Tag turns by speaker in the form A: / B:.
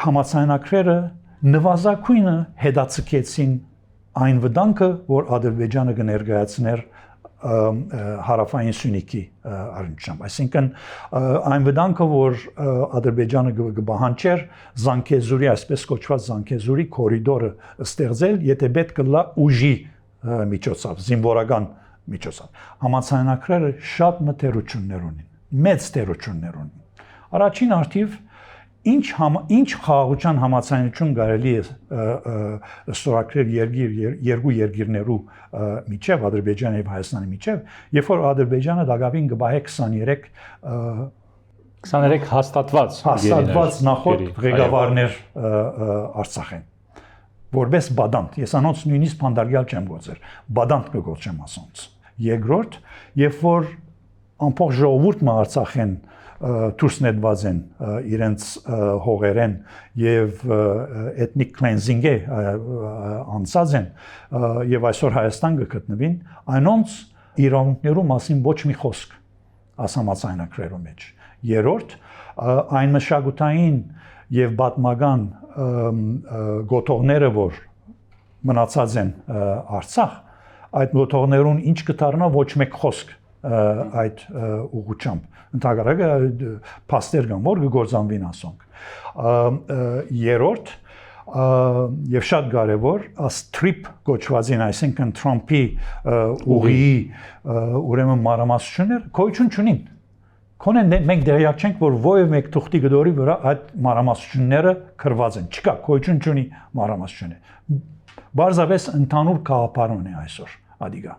A: համացանակրերը նվազագույնը հետաձգեցին այն վտանգը, որ Ադրբեջանը կներկայացներ հարավային Սյունիքի առնչությամբ, այսինքն այն վտանգը, որ Ադրբեջանը կբահանջեր Զանգեզուրի, այսպես կոչված Զանգեզուրի կորիդորը ստեղծել, եթե պետք լա ուժի միջոցով, զինվորական միջոցով։ Համացանակրերը շատ մտերություններ ունին, մեծ տերություններ ունին։ Առաջին արդիվ ինչ խաղաղության համաձայնություն կարելի է ստորագրել երկու երկիրներու միջև, Ադրբեջանի եւ Հայաստանի միջև, երբ որ Ադրբեջանը դակավին կբահե
B: 23 հաստատված
A: նախորդ ղեկավարներ Արցախեն, որպես բադանտ, ես անոնց նույնիսկ փանդարգյալ չեմ գործեր, բադանտ կգործեմ ասոնց։ Երկրորդ, երբ որ ամբողջ ժողովուրդը Արցախեն դուրս նետված են իրենց հողերեն եւ էթնիկ կլենզինգը անցած են եւ այսօր Հայաստան կգտնվին, այնոնց իրավունքներու մասին ոչ մի խոսք ասամացայնակրերու մեջ։ Երրորդ, այն մշակութային եւ պատմական գոտողները, որ մնացած են Արցախ, այդ գոտողներուն ինչ կդառնա ոչ մեկ խոսք այդ ուղղությամբ ընդհանրակը փաստեր կան որ կգործանվին ասոնք երրորդ եւ շատ կարեւոր սթրիփ կոչվածին այսինքն Թրամփի ուղի ուրեմն մանրամասնություններ գոյություն չունին քոնե մենք դերյակ չենք որ ովև մեկ թուղթի գդորի վրա այդ մանրամասնությունները քրված են չկա գոյություն չունի մանրամասնություններ բարձրապես ընդհանուր գաղափարն է այսօր ադիգա